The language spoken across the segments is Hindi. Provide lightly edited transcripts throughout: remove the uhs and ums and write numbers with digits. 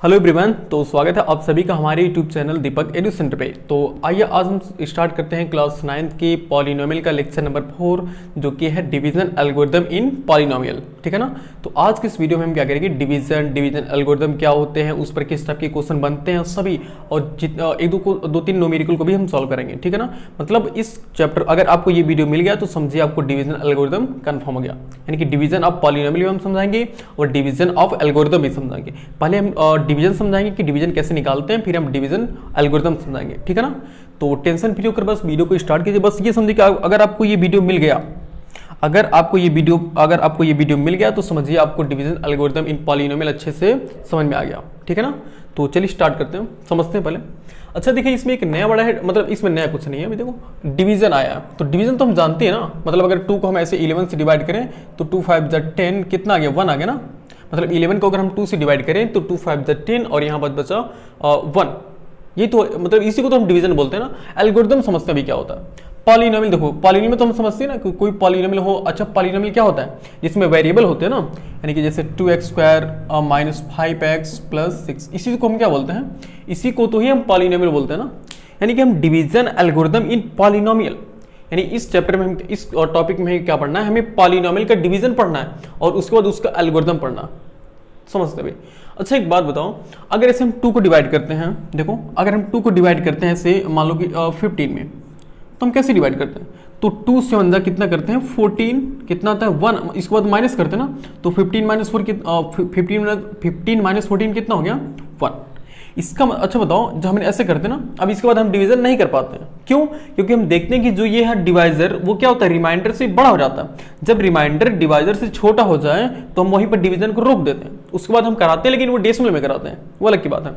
हेलो एवरीवन, तो स्वागत है आप सभी का हमारे यूट्यूब चैनल दीपक एडू सेंटर पे। तो आइए आज हम स्टार्ट करते हैं क्लास 9th की पॉलिनोमियल का लेक्चर नंबर 4, जो कि है डिवीजन एल्गोरिथम इन पॉलिनोमियल। ठीक है ना। तो आज की इस वीडियो में हम क्या करेंगे, डिवीजन एल्गोरिथम क्या होते हैं, उस पर किस टाइप के क्वेश्चन बनते हैं सभी, और दो तीन न्यूमेरिकल को भी हम सॉल्व करेंगे। ठीक है ना। मतलब इस चैप्टर अगर आपको ये वीडियो मिल गया तो समझिए आपको डिवीजन एल्गोरिथम कंफर्म हो गया, यानी कि डिवीजन ऑफ पॉलिनोमियल भी हम समझाएंगे और डिवीजन ऑफ एल्गोरिथम भी समझाएंगे। पहले हम डिवीजन समझाएंगे कि डिवीजन कैसे निकालते हैं, फिर हम डिवीजन एल्गोरिथम समझाएंगे। ठीक है ना। तो टेंशन फ्री होकर बस वीडियो को स्टार्ट कीजिए। बस ये समझिए कि अगर आपको ये वीडियो मिल गया तो समझिए आपको डिवीजन एल्गोरिथम इन पॉलिनोमियल अच्छे से समझ में आ गया। ठीक है ना। तो चलिए स्टार्ट करते हैं, समझते हैं पहले। अच्छा देखिए, इसमें एक नया बड़ा है, मतलब इसमें नया कुछ नहीं है। अभी देखो डिवीजन आया, तो डिवीजन तो हम जानते हैं ना। मतलब अगर 2 को हम ऐसे 11 से डिवाइड करें तो 2 5 10 कितना आ गया, 1 आ गया ना। मतलब 11 को अगर हम 2 से डिवाइड करें तो 2 5 10 और यहाँ पर बचा 1। ये तो मतलब इसी को तो हम डिवीजन बोलते हैं ना। एल्गोरिथम समझते हैं अभी क्या होता है। पॉलिनोमियल देखो, पॉलिनोमियल तो हम समझते हैं ना कि कोई पॉलिनोमियल हो। अच्छा, पॉलिनोमियल क्या होता है, जिसमें वेरिएबल होते हैं ना, यानी कि जैसे 2x² माइनस 5x प्लस 6, इसी को हम क्या बोलते हैं, इसी को तो ही हम पॉलिनोमियल बोलते हैं ना। यानी कि हम डिवीजन एल्गोरिथम इन पॉलिनोमियल, यानी इस चैप्टर में हम इस टॉपिक में क्या पढ़ना है, हमें पॉलिनोमियल का डिवीजन पढ़ना है और उसके बाद उसका एल्गोरिथम पढ़ना। समझते भाई। अच्छा एक बात बताओ, अगर ऐसे हम 2 को डिवाइड करते हैं, देखो अगर हम 2 को डिवाइड करते हैं ऐसे मान लो कि 15 में, तो हम कैसे डिवाइड करते हैं, तो 2 से 1 कितना करते हैं 14, कितना आता है 1, इसके बाद माइनस करते हैं ना, तो 15 माइनस 14 कितना हो गया 1। इसका अच्छा बताओ, जब हम ऐसे करते हैं ना, अब इसके बाद हम डिवीजन नहीं कर पाते हैं। क्यों? क्योंकि हम देखते हैं कि जो ये है डिवाइजर, वो क्या होता है, रिमाइंडर से बड़ा हो जाता है। जब रिमाइंडर डिवाइजर से छोटा हो जाए तो हम वहीं पर डिवीजन को रोक देते हैं। उसके बाद हम कराते हैं, लेकिन वो डेसिमल में कराते हैं, वो अलग की बात है।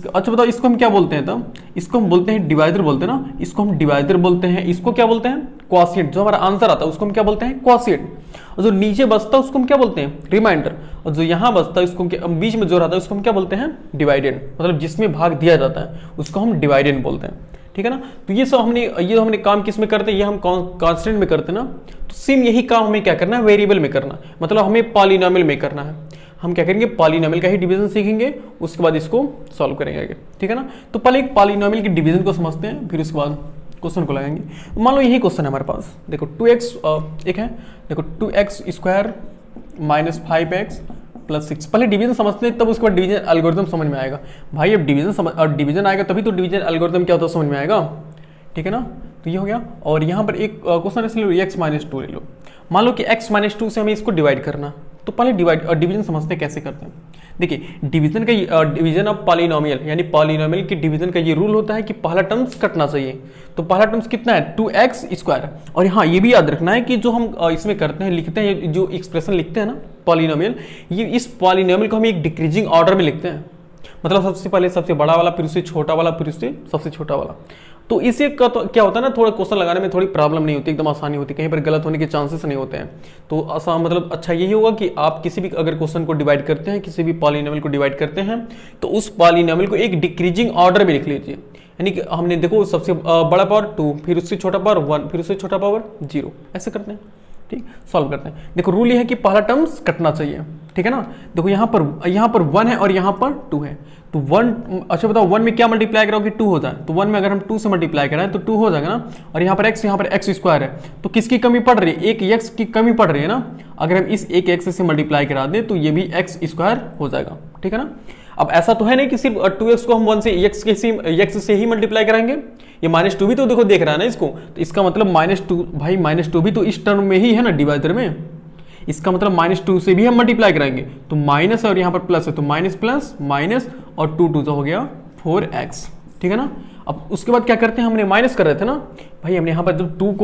अच्छा बताओ, इसको हम क्या बोलते हैं तब, इसको हम बोलते हैं डिवाइजर बोलते हैं ना, इसको हम डिवाइजर बोलते हैं। इसको क्या बोलते हैं, क्वॉशिएंट। जो हमारा आंसर आता है उसको हम क्या बोलते हैं, क्वॉशिएंट। और जो नीचे बचता है उसको हम क्या बोलते हैं, रिमाइंडर। और जो यहाँ बचता है उसको बीच में जो रहता है उसको हम क्या बोलते हैं, डिवाइडेंड। मतलब जिसमें भाग दिया जाता है उसको हम डिवाइडेंड बोलते हैं। ठीक है ना। तो ये सब हमने काम किस में करते हैं, ये हम कांस्टेंट में करते हैं ना। तो सेम यही काम हमें क्या करना है, वेरिएबल में करना, मतलब हमें पॉलिनोमियल में करना है। हम क्या करेंगे, पॉलिनोमियल का ही डिवीजन सीखेंगे, उसके बाद इसको सॉल्व करेंगे आगे। ठीक है ना। तो पहले एक पॉलिनोमियल के डिवीजन को समझते हैं, फिर उसके बाद क्वेश्चन को लगाएंगे। मान लो यही क्वेश्चन है हमारे पास, देखो 2x एक है, देखो 2x² माइनस 5x प्लस 6। पहले डिवीजन समझते हैं, तब उसके बाद डिवीजन एल्गोरिथम समझ में आएगा। भाई अब डिवीजन आएगा तभी तो डिवीजन एल्गोरिथम क्या होता है समझ में आएगा। ठीक है ना। तो ये हो गया। और यहाँ पर एक क्वेश्चन ऐसे लो, x-2 ले लो। मान लो कि x-2 से हमें इसको डिवाइड करना, तो पहले डिवीजन समझते हैं कैसे करते हैं। देखिए डिवीजन ऑफ पॉलिनोमियल, यानी पॉलिनोमियल के डिवीजन का ये रूल होता है कि पहला टर्म्स कटना चाहिए। तो पहला टर्म्स कितना है, 2x²। और हाँ ये भी याद रखना है कि जो हम इसमें करते हैं, लिखते हैं, जो एक्सप्रेशन लिखते हैं ना पॉलिनोमियल, ये इस पॉलिनोमियल को हम एक डिक्रीजिंग ऑर्डर में लिखते हैं। मतलब सबसे पहले सबसे बड़ा वाला, फिर उससे छोटा वाला, फिर उससे सबसे छोटा वाला। तो इसे का तो क्या होता है ना, थोड़ा क्वेश्चन लगाने में थोड़ी प्रॉब्लम नहीं होती, एकदम आसानी होती है, कहीं पर गलत होने के चांसेस नहीं होते हैं। तो आसान मतलब अच्छा यही होगा कि आप किसी भी अगर क्वेश्चन को डिवाइड करते हैं, किसी भी पॉलिनोमियल को डिवाइड करते हैं, तो उस पॉलिनोमियल को एक डिक्रीजिंग ऑर्डर में लिख लीजिए। यानी कि हमने देखो सबसे बड़ा पावर 2, फिर उससे छोटा पावर 1, फिर उससे छोटा पावर 0, ऐसे करते हैं। ठीक, सॉल्व करते हैं। देखो रूल ये है कि पहला टर्म्स कटना चाहिए। ठीक है ना। देखो यहाँ पर 1 है और यहाँ पर 2 है, तो 1, अच्छा बताओ 1 में क्या मल्टीप्लाई कराओगे, 2 हो जाए। तो 1 में अगर हम 2 से मल्टीप्लाई कराएं तो 2 हो जाएगा ना। और यहाँ पर x² है, तो किसकी कमी पड़ रही है, एक x की कमी पड़ रही है ना। अगर हम इस एक x से मल्टीप्लाई करा दें तो ये भी x² हो जाएगा। ठीक है ना। अब ऐसा तो है नहीं कि सिर्फ 2x को हम 1 से x से ही मल्टीप्लाई कराएंगे। ये -2 भी तो देखो देख रहा है ना इसको, तो इसका मतलब -2, भाई -2 भी तो इस टर्म में ही है ना, डिवाइडर में। इसका मतलब -2 से भी हम मल्टीप्लाई कराएंगे, तो माइनस है और यहाँ पर प्लस है, तो माइनस प्लस माइनस और 2 2 तो हो गया 4x। ठीक है ना। अब उसके बाद क्या करते हैं, हमने माइनस कर रहे थे ना भाई, हमने यहाँ पर जब 15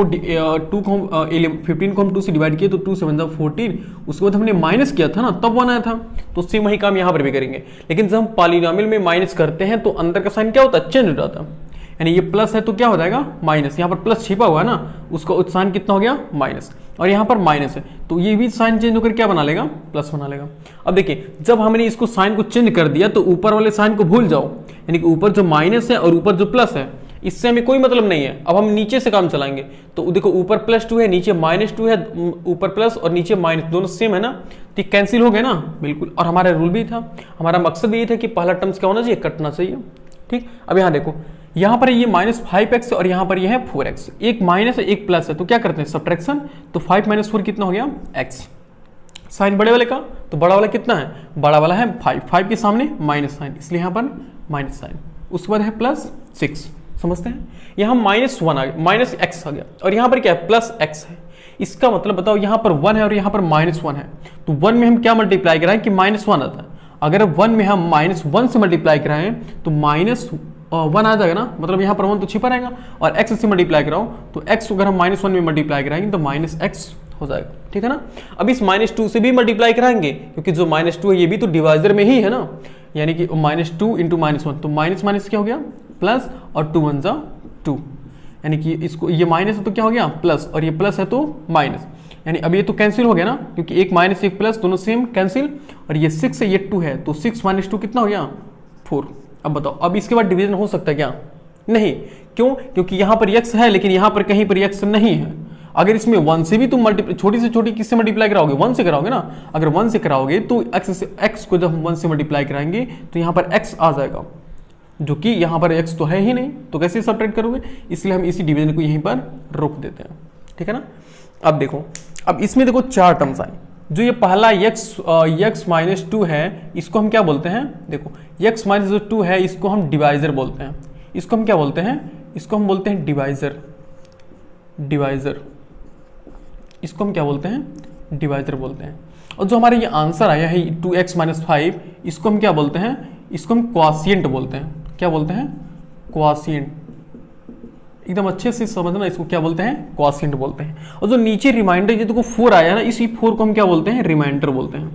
को हम 2 से डिवाइड किए तो 2 से 1 14, उसके बाद हमने माइनस किया था ना, तब 1 आया था। तो सेम वही काम यहाँ पर भी करेंगे, लेकिन जब हम पॉलिनोमियल में माइनस करते हैं तो अंदर का साइन क्या होता है, चेंज हो जाता है। यानी ये प्लस है तो क्या हो जाएगा माइनस, यहाँ पर प्लस छिपा हुआ है ना, उसका साइन कितना हो गया माइनस, और यहाँ पर माइनस है, तो ये भी साइन चेंज होकर क्या बना लेगा, प्लस बना लेगा। अब देखिए जब हमने इसको साइन को चेंज कर दिया तो ऊपर वाले साइन को भूल जाओ, यानी कि ऊपर जो माइनस है और ऊपर जो प्लस है इससे हमें कोई मतलब नहीं है। अब हम नीचे से काम चलाएंगे, तो देखो ऊपर +2 है, नीचे -2 है, ऊपर प्लस और नीचे माइनस, दोनों सेम है ना, तो कैंसिल हो गया ना, बिल्कुल। और हमारा रूल भी था, हमारा मकसद भी ये था कि पहला टर्म्स क्या होना चाहिए, कटना चाहिए, ठीक। अब यहाँ देखो, यहाँ पर ये -5x और यहाँ पर ये है 4x, एक माइनस है एक प्लस है, तो क्या करते हैं सब्ट्रैक्शन, तो 5 - 4 कितना हो गया x। साइन बड़े वाले का, तो बड़ा वाला कितना है, बड़ा वाला है 5 के सामने माइनस साइन, इसलिए यहाँ पर माइनस साइन, उसके बाद है +6, समझते हैं। यहाँ -1 आ गया, -x आ गया, और यहाँ पर क्या है +x है। इसका मतलब बताओ, यहाँ पर 1 है और यहाँ पर -1 है, तो 1 में हम क्या मल्टीप्लाई कराएं कि -1 आता है। अगर 1 में हम -1 से मल्टीप्लाई कराएं तो -1 आ जाएगा ना, मतलब यहाँ पर 1 तो छिपा रहेगा, और x से मल्टीप्लाई कराओ तो x अगर हम -1 में मल्टीप्लाई कराएंगे तो -x हो जाएगा, ठीक है ना। अब इस -2 से भी मल्टीप्लाई कराएंगे, क्योंकि जो -2 है ये भी तो डिवाइजर में ही है ना, यानी कि -2 × -1, तो माइनस क्या हो गया प्लस, और 2 1 जा 2, यानी कि इसको ये माइनस है तो क्या हो गया प्लस, और ये प्लस है तो माइनस, यानी अब ये तो कैंसिल हो गया ना, क्योंकि एक माइनस एक प्लस दोनों सेम कैंसिल, और ये 6 है ये 2 है, तो 6 - 2 कितना हो गया 4। अब बताओ, अब इसके बाद डिवीजन हो सकता है क्या, नहीं, क्यों, क्योंकि यहाँ पर x है लेकिन यहाँ पर कहीं पर x नहीं है। अगर इसमें 1 से भी तुम छोटी से छोटी किससे मल्टीप्लाई कराओगे, 1 से कराओगे ना, अगर 1 से कराओगे तो x को जब हम 1 से मल्टीप्लाई कराएंगे तो यहाँ पर x आ जाएगा, जो कि यहाँ पर x तो है ही नहीं, तो कैसे सब्ट्रैक्ट करोगे, इसलिए हम इसी डिवीजन को यहीं पर रोक देते हैं, ठीक है ना। अब देखो, अब इसमें देखो 4 टर्म्स आए, जो ये पहला x -2 है, इसको हम क्या बोलते हैं, देखो x -2 है, इसको हम डिवाइजर बोलते हैं, इसको हम क्या बोलते हैं, इसको हम बोलते हैं डिवाइजर, इसको हम क्या बोलते हैं, डिवाइजर बोलते हैं। और जो हमारा ये आंसर आया है 2x - 5, इसको हम क्या बोलते हैं, इसको हम क्वाशिएंट बोलते हैं, क्या बोलते हैं, क्वाशिएंट, एकदम अच्छे से समझना, इसको क्या बोलते हैं, क्वाशिएंट बोलते हैं। और जो नीचे रिमाइंडर ये देखो 4 आया ना, इसी 4 को हम क्या बोलते हैं, रिमाइंडर बोलते हैं,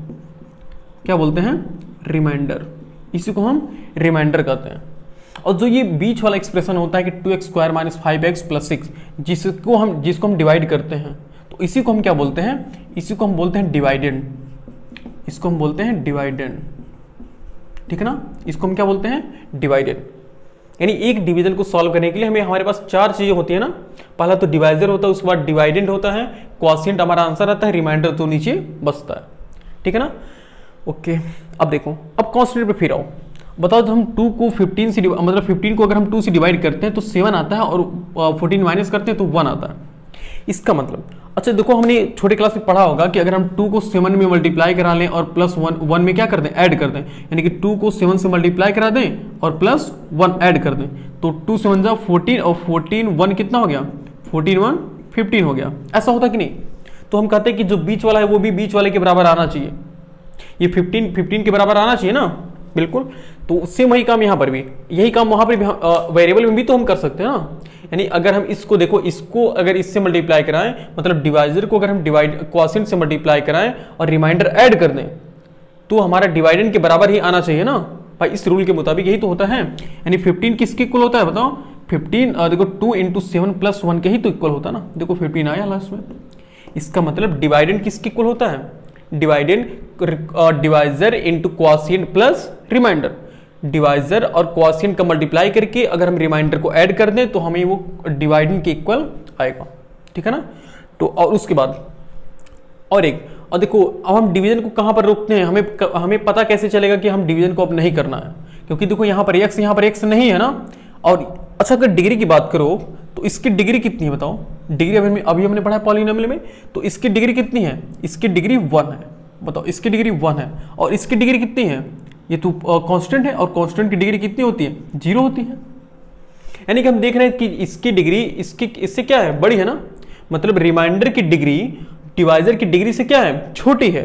क्या बोलते हैं, रिमाइंडर, इसी को हम रिमाइंडर कहते हैं। और जो ये बीच वाला एक्सप्रेशन होता है कि 2x² - 5x + 6, जिसको हम डिवाइड करते हैं, तो इसी को हम क्या बोलते हैं, इसी को हम बोलते हैं डिवाइडेंड, इसको हम बोलते हैं डिवाइडेंड, ठीक है ना, इसको हम क्या बोलते हैं, डिवाइडेंड। यानी एक डिवीजन को सॉल्व करने के लिए हमें हमारे पास 4 चीजें होती है ना, पहला तो डिवाइजर होता है, उसके बाद डिवाइडेंड होता है, क्वॉशिएंट हमारा आंसर आता है, रिमाइंडर तो नीचे बचता है, ठीक है ना। ओके, अब देखो, अब कांस्टेंट पे फिर आओ, बताओ जब हम 2 को 15 से मतलब 15 को अगर हम 2 से डिवाइड करते हैं तो 7 आता है, और 14 माइनस करते हैं तो 1 आता है। इसका मतलब, अच्छा देखो, हमने छोटे क्लास में पढ़ा होगा कि अगर हम 2 को 7 में मल्टीप्लाई करा लें और +1 में क्या कर दें, ऐड कर दें, यानी कि 2 को 7 से मल्टीप्लाई करा दें और +1 ऐड कर दें, तो 2 7 जा 14, और 14 1 कितना हो गया, 14 1 15 हो गया। ऐसा होता कि नहीं, तो हम कहते हैं कि जो बीच वाला है वो भी बीच वाले के बराबर आना चाहिए, ये 15 के बराबर आना चाहिए ना, बिल्कुल। तो सेम वही काम यहाँ पर भी, यही काम वहां पर भी, वेरिएबल में भी तो हम कर सकते हैं ना। यानी अगर हम इसको देखो, इसको अगर इससे मल्टीप्लाई कराएं, मतलब डिवाइजर को अगर हम क्वॉशिएंट से मल्टीप्लाई कराएं और रिमाइंडर ऐड कर दें, तो हमारा डिवाइडेंड के बराबर ही आना चाहिए ना भाई, इस रूल के मुताबिक यही तो होता है। यानी 15 किसके इक्वल होता है बताओ, 15 देखो 2 × 7 + 1 के ही तो इक्वल होता है ना, देखो 15 आया लास्ट में। इसका मतलब डिवाइडेंड किसके इक्वल होता है, dividend divisor into quotient plus remainder, divisor और क्वॉशिएंट का मल्टीप्लाई करके अगर हम रिमाइंडर को ऐड कर दें तो हमें वो डिवाइडेंड के इक्वल आएगा, ठीक है ना। तो और उसके बाद और एक, और देखो अब हम डिवीजन को कहां पर रोकते हैं, हमें पता कैसे चलेगा कि हम डिवीजन को अब नहीं करना है, क्योंकि देखो यहाँ पर x नहीं है ना। और अच्छा, अगर डिग्री की बात करो तो इसकी डिग्री कितनी है बताओ, डिग्री अभी हमने पढ़ा है पॉलिनोमियल में, तो इसकी डिग्री कितनी है, इसकी डिग्री 1 है, बताओ इसकी डिग्री 1 है, और इसकी डिग्री कितनी है, ये तो कांस्टेंट है, और कांस्टेंट की डिग्री कितनी होती है, 0 होती है। यानी कि हम देख रहे हैं कि इसकी डिग्री इससे क्या है, बड़ी है ना, मतलब रिमाइंडर की डिग्री डिवाइजर की डिग्री से क्या है, छोटी है,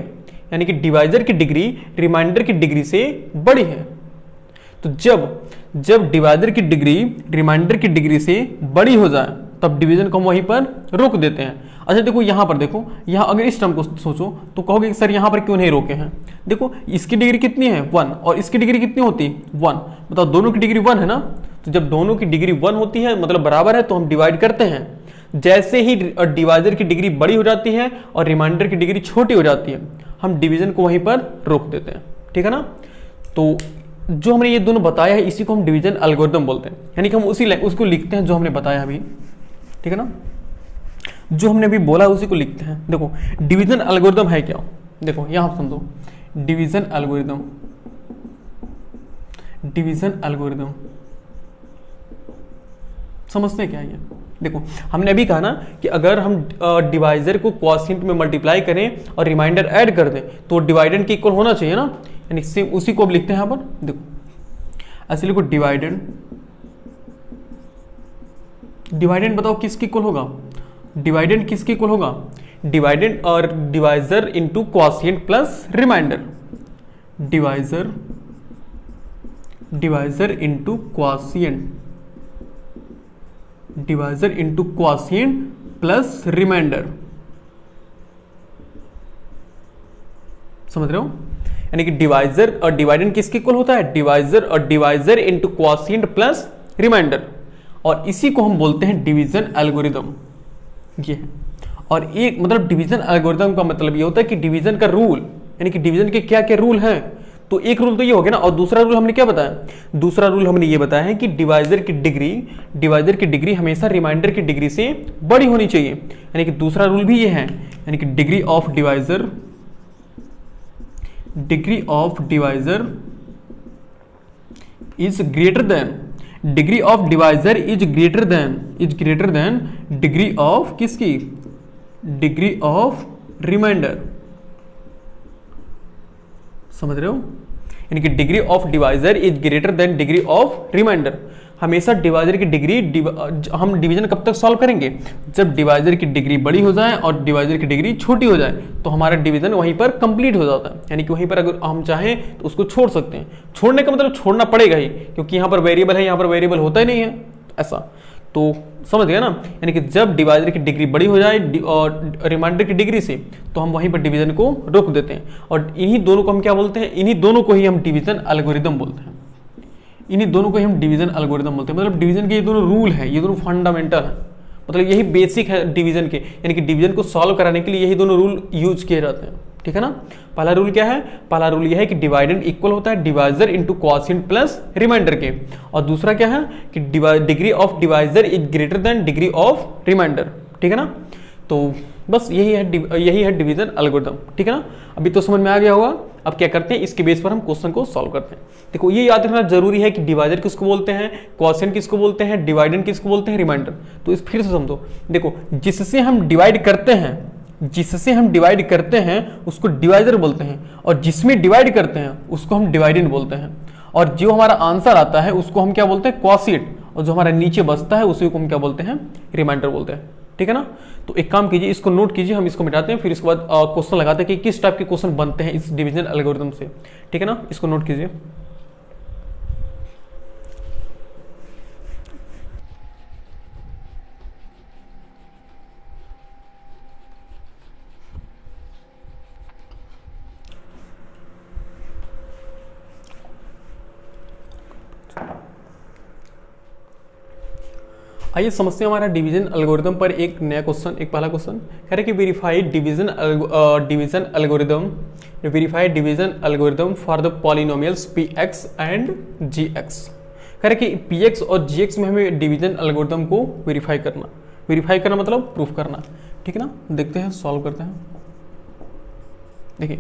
यानी कि डिवाइजर की डिग्री रिमाइंडर की डिग्री से बड़ी है। तो जब डिवाइजर की डिग्री रिमाइंडर की डिग्री से बड़ी हो जाए तब डिवीजन को हम वहीं पर रोक देते हैं। अच्छा देखो यहाँ पर, देखो यहाँ अगर इस टर्म को सोचो तो कहोगे कि सर यहाँ पर क्यों नहीं रोके हैं, देखो इसकी डिग्री कितनी है 1, और इसकी डिग्री कितनी होती है 1, बताओ दोनों की डिग्री 1 है ना। तो जब दोनों की डिग्री 1 होती है मतलब बराबर है, तो हम डिवाइड करते हैं। जैसे ही डिवाइजर की डिग्री बड़ी हो जाती है और रिमाइंडर की डिग्री छोटी हो जाती है, हम डिवीजन को वहीं पर रोक देते हैं, ठीक है ना। तो जो हमने ये दोनों बताया है इसी को हम डिवीजन एल्गोरिथम बोलते हैं, यानी कि हम उसको लिखते हैं जो हमने बताया अभी, ठीक है ना, जो हमने अभी बोला उसी को लिखते हैं। देखो डिवीजन एल्गोरिथम है क्या, देखो यहां आप समझो डिवीजन एल्गोरिथम, डिवीजन एल्गोरिथम समझते हैं क्या ये। देखो हमने अभी कहा ना कि अगर हम डिवाइजर को क्वॉशिएंट में मल्टीप्लाई करें और रिमाइंडर ऐड कर दें तो डिवाइडेंड के इक्वल होना चाहिए ना, यानी सेम उसी को अब लिखते हैं यहां पर। देखो ऐसे लिखो डिवाइडेंड, डिवाइडेंड बताओ किसके इक्वल होगा, डिवाइडेंड किसके इक्वल होगा, डिवाइडेंड और divisor into quotient plus remainder, divisor, divisor into quotient, divisor into quotient plus remainder, समझ रहे हो, यानी कि डिवाइजर और डिवाइडेंड किसके इक्वल होता है, डिवाइजर और divisor into quotient plus remainder, और इसी को हम बोलते हैं डिवीजन एल्गोरिथम। ये है, और एक मतलब डिवीजन एल्गोरिथम का मतलब ये होता है कि डिवीजन का रूल, यानी कि डिवीजन के क्या क्या रूल हैं, तो एक रूल तो ये हो गया ना, और दूसरा रूल हमने क्या बताया, दूसरा रूल हमने ये बताया है कि डिवाइजर की डिग्री हमेशा रिमाइंडर की डिग्री से बड़ी होनी चाहिए, यानी कि दूसरा रूल भी ये है, यानी कि degree of divisor is greater than, degree of divisor is greater than degree of किसकी, डिग्री ऑफ रिमाइंडर, समझ रहे हो, यानी कि degree of divisor is greater than degree of remainder. हमेशा डिवाइजर की डिग्री हम डिवीजन कब तक सॉल्व करेंगे, जब डिवाइजर की डिग्री बड़ी हो जाए और डिवाइजर की डिग्री छोटी हो जाए, तो हमारा डिवीजन वहीं पर कंप्लीट हो जाता है, यानी कि वहीं पर अगर हम चाहें तो उसको छोड़ सकते हैं। छोड़ने का मतलब छोड़ना पड़ेगा ही, क्योंकि यहाँ पर वेरिएबल है, यहाँ पर वेरिएबल होता ही नहीं है ऐसा, तो समझ गया ना, यानी कि जब डिवाइजर की डिग्री बड़ी हो जाए और रिमाइंडर की डिग्री से, तो हम वहीं पर डिवीजन को रोक देते हैं, और इन्हीं दोनों को हम क्या बोलते हैं, इन्हीं दोनों को ही हम डिवीजन एल्गोरिथम बोलते हैं, इन्हीं दोनों को ही हम डिवीजन एल्गोरिथम बोलते हैं। मतलब डिवीजन के ये दोनों रूल हैं, ये दोनों फंडामेंटल हैं, मतलब यही बेसिक है डिवीजन के, यानी कि डिवीजन को सॉल्व कराने के लिए यही दोनों रूल यूज किए जाते हैं, ठीक है ना। पहला रूल क्या है, पहला रूल यह है कि डिवाइडेंड इक्वल होता है divisor into quotient plus remainder के, और दूसरा क्या है कि degree of divisor is greater than degree of remainder, ठीक है ना। तो बस यही है डिवीजन एल्गोरिथम, ठीक है ना। अभी तो समझ में आ गया होगा। अब क्या करते हैं, इसके बेस पर हम क्वेश्चन को सॉल्व करते हैं। देखो ये याद रखना जरूरी है कि डिवाइजर किसको बोलते हैं, क्वॉशिएंट किसको बोलते हैं, डिवाइडेंड किसको बोलते हैं, रिमाइंडर। तो इस फिर से समझो, देखो जिससे हम डिवाइड करते हैं उसको डिवाइजर बोलते हैं, और जिसमें डिवाइड करते हैं उसको हम डिवाइडेंड बोलते हैं, और जो हमारा आंसर आता है उसको हम क्या बोलते हैं, क्वॉशिएंट, और जो हमारा नीचे बचता है उसी को हम क्या बोलते हैं, रिमाइंडर बोलते हैं, ठीक है ना। तो एक काम कीजिए, इसको नोट कीजिए, हम इसको मिटाते हैं, फिर इसके बाद क्वेश्चन लगाते हैं कि किस टाइप के क्वेश्चन बनते हैं इस डिवीजन एल्गोरिथम से, ठीक है ना। इसको नोट कीजिए। आइए समझते हैं हमारा डिवीजन एल्गोरिथम पर एक नया क्वेश्चन, एक पहला क्वेश्चन कह रहे कि verified division algorithm for the polynomials px and gx। कह रहे कि px और gx में हमें डिवीजन एल्गोरिथम को वेरीफाई करना मतलब प्रूफ करना, ठीक है ना। देखते हैं, सॉल्व करते हैं। देखिए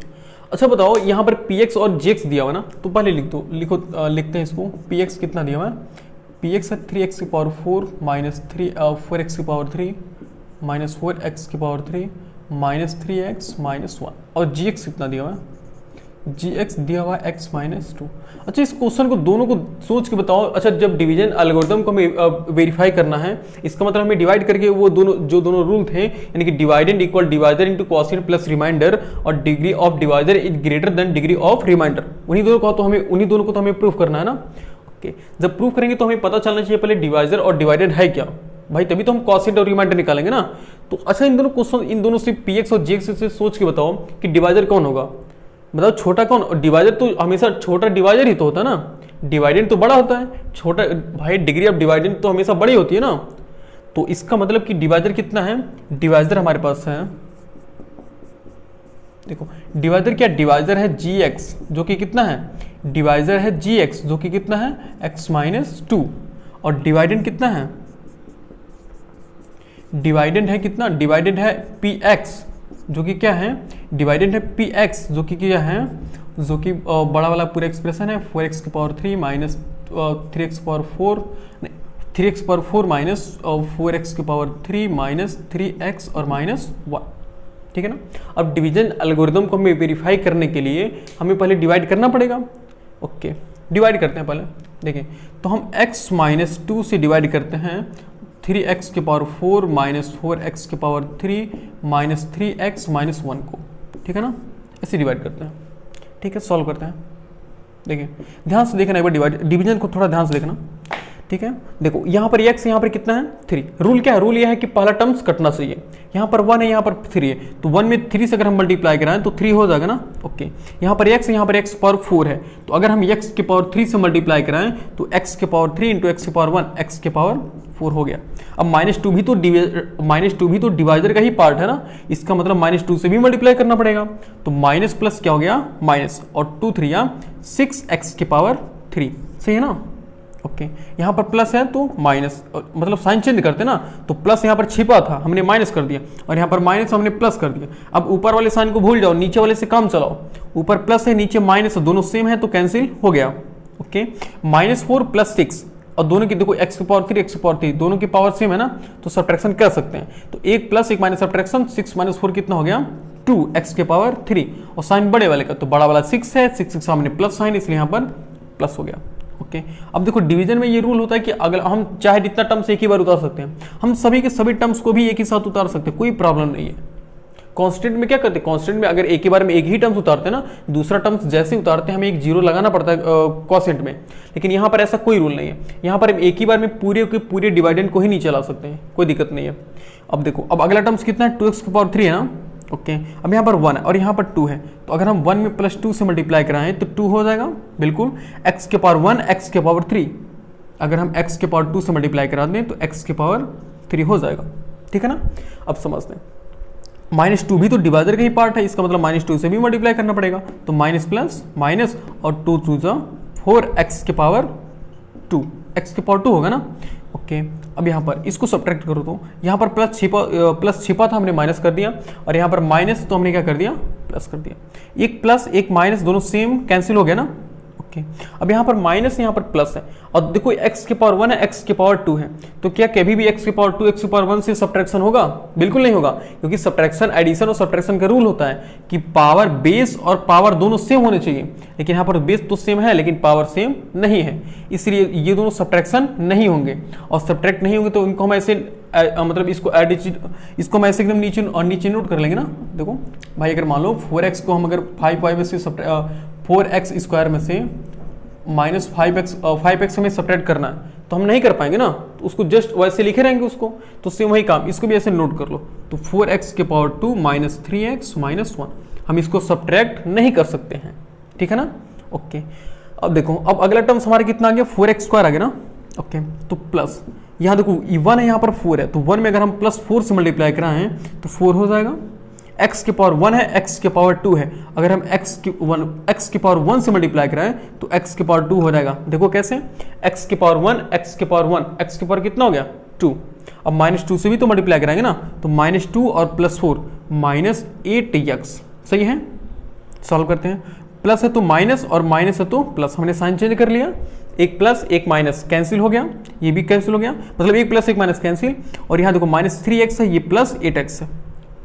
अच्छा बताओ, यहाँ पर px और gx दिया हुआ ना, तो पहले लिखते हैं इसको। px कितना दिया हुआ है, px है 3x की पावर 4 माइनस 4x की पावर 3 माइनस 4x की पावर 3 माइनस 3x माइनस 1, और gx कितना दिया हुआ है, gx दिया हुआ है x माइनस 2। अच्छा इस क्वेश्चन को दोनों को सोच के बताओ। अच्छा जब डिवीजन एल्गोरिथम को हमें वेरीफाई करना है, इसका मतलब हमें डिवाइड करके वो दोनों रूल थे, यानी कि dividend equal divisor into quotient plus remainder, और degree of divisor is greater than degree of remainder, उन्हीं दोनों को तो हमें प्रूफ करना है ना। जब प्रूफ करेंगे तो हमें पता चलना चाहिए पहले डिवाइजर और डिवाइडेड है क्या भाई, तभी तो हम क्वॉशिएंट और रिमाइंडर निकालेंगे ना। तो अच्छा इन दोनों से px और gx से सोच के बताओ कि डिवाइजर कौन होगा, बताओ छोटा कौन। डिवाइजर तो हमेशा छोटा डिवाइजर ही तो होता है ना, डिवाइडेंड तो बड़ा होता है, छोटा भाई डिग्री ऑफ डिवाइडेंड तो हमेशा बड़ी होती है ना। तो इसका मतलब कि डिवाइजर कितना है, डिवाइजर हमारे पास है, देखो डिवाइजर क्या, डिवाइजर है gx जो कि कितना है डिवाइजर है जी एक्स जो कि कितना है x माइनस टू, और डिवाइडेंड कितना है, डिवाइडेंड है कितना, डिवाइडेंड है पी एक्स जो कि क्या है, डिवाइडेंड है पी एक्स जो कि क्या है, जो कि बड़ा वाला पूरा एक्सप्रेशन है 4x की पावर 3 माइनस 3x पावर 4 नहीं 3x पावर 4 माइनस 4x की पावर 3 माइनस 3x और माइनस 1, ठीक है ना। अब डिवीजन एल्गोरिदम को हमें वेरीफाई करने के लिए हमें पहले डिवाइड करना पड़ेगा। ओके, डिवाइड करते हैं पहले, देखिए तो हम x माइनस 2 से डिवाइड करते हैं 3x की पावर 4 माइनस 4x की पावर 3 माइनस 3x माइनस 1 को, ठीक है ना, ऐसे डिवाइड करते हैं, ठीक है। सॉल्व करते हैं, देखिए ध्यान से देखना एक बार डिवीजन को थोड़ा ध्यान से देखना, ठीक है। देखो यहाँ पर x यहाँ पर कितना है 3, रूल क्या है, रूल यह है कि पहला टर्म्स कटना चाहिए, यहाँ पर 1 है यहाँ पर 3 है, तो 1 में 3 से अगर हम मल्टीप्लाई कराएं तो 3 हो जाएगा ना। ओके, यहाँ पर x पावर 4 है, तो अगर हम x की पावर 3 से मल्टीप्लाई कराएं तो x की पावर 3 इंटू x की पावर 1 x की पावर 4 हो गया। अब -2 भी तो डिवाइजर का ही पार्ट है ना, इसका मतलब -2 से भी मल्टीप्लाई करना पड़ेगा, तो माइनस प्लस क्या हो गया माइनस, और 2 3 या 6x की पावर 3, सही है ना। ओके, यहाँ पर प्लस है तो माइनस, मतलब साइन चेंज करते ना, तो प्लस यहाँ पर छिपा था हमने माइनस कर दिया, और यहाँ पर माइनस हमने प्लस कर दिया। अब ऊपर वाले साइन को भूल जाओ, नीचे वाले से काम चलाओ, ऊपर प्लस है नीचे माइनस है, दोनों सेम है तो कैंसिल हो गया। ओके, -4 प्लस 6, और दोनों की देखो x की पावर 3 x की पावर 3 दोनों की पावर सेम है ना, तो सब्ट्रैक्शन कर सकते हैं, तो 1 प्लस 1 माइनस सब्ट्रैक्शन 6 माइनस 4 कितना हो गया 2 x के पावर 3, और साइन बड़े वाले का तो बड़ा वाला 6 है, 6 के सामने प्लस साइन इसलिए यहाँ पर प्लस हो गया। ओके, अब देखो डिवीजन में ये रूल होता है कि अगर हम चाहे जितना टर्म्स एक ही बार उतार सकते हैं, हम सभी के सभी टर्म्स को भी एक ही साथ उतार सकते हैं, कोई प्रॉब्लम नहीं है। कांस्टेंट में क्या करते हैं, कांस्टेंट में अगर एक ही बार में एक ही टर्म्स उतारते हैं ना, दूसरा टर्म्स जैसे उतारते हैं हमें एक जीरो लगाना पड़ता है क्वोशिएंट में, लेकिन यहाँ पर ऐसा कोई रूल नहीं है, यहाँ पर हम एक ही बार में पूरे के पूरे डिवाइडेंड को ही नहीं चला सकते हैं, कोई दिक्कत नहीं है। अब देखो, अब अगला टर्म्स कितना है 2x की पावर 3 है ना। ओके, अब यहाँ पर 1 है और यहाँ पर 2 है, तो अगर हम 1 में +2 से मल्टीप्लाई कराएं तो 2 हो जाएगा, बिल्कुल। x के पावर 1 x के पावर 3, अगर हम x के पावर 2 से मल्टीप्लाई करा दें तो x के पावर 3 हो जाएगा, ठीक है ना। अब समझते हैं, -2 भी तो डिवाइजर का ही पार्ट है, इसका मतलब -2 से भी मल्टीप्लाई करना पड़ेगा, तो माइनस प्लस माइनस और 2 2 जा 4x के पावर 2, x के पावर 2 होगा ना। ओके, अब यहाँ पर इसको सब्ट्रैक्ट करो तो यहाँ पर प्लस छिपा था हमने माइनस कर दिया, और यहाँ पर माइनस तो हमने क्या कर दिया प्लस कर दिया, एक प्लस एक माइनस दोनों सेम कैंसिल हो गया ना। ओके, अब यहाँ पर माइनस यहाँ पर प्लस है, और देखो x के पावर 1 है x के पावर 2 है, तो क्या कभी भी x के पावर 2 x के पावर 1 से सब्ट्रैक्शन होगा, बिल्कुल नहीं होगा, क्योंकि सब्ट्रैक्शन एडिशन और सब्ट्रैक्शन का रूल होता है कि पावर बेस और पावर दोनों सेम होने चाहिए, लेकिन यहाँ पर बेस तो सेम है लेकिन पावर सेम नहीं है, इसलिए ये दोनों सब्ट्रैक्शन नहीं होंगे, और सब्ट्रैक्ट नहीं होंगे तो इनको हम ऐसे मतलब इसको हम ऐसे एकदम नीचे नोट कर लेंगे ना। देखो भाई, अगर मान लो 4x को हम अगर 5y में से 4x स्क्वायर में से -5x हमें सब्ट्रैक्ट करना है, तो हम नहीं कर पाएंगे ना, तो उसको जस्ट वैसे लिखे रहेंगे उसको, तो सेम वही काम, इसको भी ऐसे नोट कर लो, तो 4x के पावर 2 माइनस 3x माइनस 1, हम इसको सब्ट्रैक्ट नहीं कर सकते हैं, ठीक है ना। ओके, अब देखो, अब अगला टर्म्स हमारा कितना आ गया 4x स्क्वायर आ गया ना। ओके, तो प्लस यहाँ देखो 1 है यहाँ पर 4 है, तो 1 में अगर हम +4 से मल्टीप्लाई कराएं तो 4 हो जाएगा। x के पावर 1 है x के पावर 2 है, अगर हम x के पावर 1 से मल्टीप्लाई कराएं तो x के पावर 2 हो जाएगा। देखो कैसे, x के पावर 1 x के पावर 1 x के पावर कितना हो गया 2, अब -2 से भी तो मल्टीप्लाई कराएंगे ना, तो -2 और +4 -8x, सही है। सॉल्व करते हैं, प्लस है तो माइनस और माइनस है तो प्लस, हमने साइन चेंज कर लिया, एक प्लस एक माइनस कैंसिल हो गया, ये भी कैंसिल हो गया, मतलब एक प्लस एक माइनस कैंसिल, और यहाँ देखो -3x है, ये +8x है,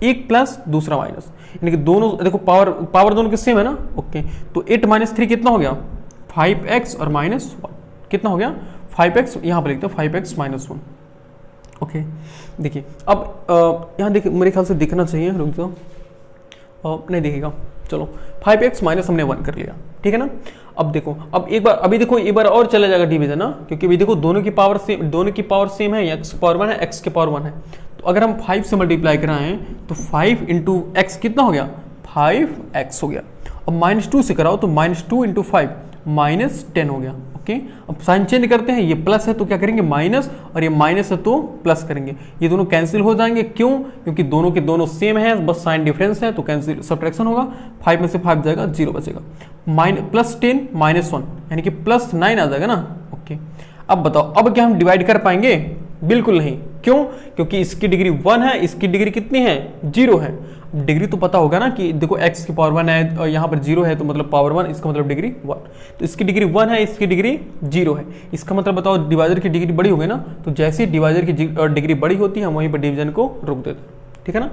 एक प्लस दूसरा माइनस, यानी कि दोनों देखो पावर दोनों के सेम है ना। ओके, तो 8 - 3 कितना हो गया 5x और -1 कितना हो गया 5x, यहाँ पर लिखते हैं 5x - 1। ओके, देखिए अब यहाँ देखिए मेरे ख्याल से दिखना चाहिए, रुक जाओ, नहीं दिखेगा, चलो 5x माइनस हमने 1 कर लिया, ठीक है ना। अब देखो, अब एक बार अभी देखो एक बार और चला जाएगा डिवीजन ना, क्योंकि अभी देखो दोनों की पावर सेम है, x की पावर 1 है x की पावर 1 है, तो अगर हम 5 से मल्टीप्लाई कराएं तो 5 × x कितना हो गया 5x हो गया। अब -2 से कराओ तो -2 × 5 -10 हो गया। ओके, अब साइन चेंज करते हैं, ये प्लस है तो क्या करेंगे माइनस, और ये माइनस है तो प्लस करेंगे, ये दोनों कैंसिल हो जाएंगे, क्यों, क्योंकि दोनों के दोनों सेम है, बस साइन डिफरेंस है, तो कैंसिल सब्ट्रैक्शन होगा, 5 में से 5 जाएगा 0 बचेगा, +10 -1 यानी कि +9 आ जाएगा ना। ओके, अब बताओ, अब क्या हम डिवाइड कर पाएंगे? बिल्कुल नहीं। क्यों? क्योंकि इसकी डिग्री 1 है, इसकी डिग्री कितनी है? 0 है। डिग्री तो पता होगा ना कि देखो x की पावर 1 है और यहाँ पर 0 है, तो मतलब पावर 1, इसका मतलब डिग्री 1। तो इसकी डिग्री 1 है, इसकी डिग्री 0 है। इसका मतलब बताओ डिवाइजर की डिग्री बड़ी हो गई ना, तो जैसे ही डिवाइजर की डिग्री बड़ी होती है हम वहीं पर डिवीजन को रोक देते हैं। ठीक है ना।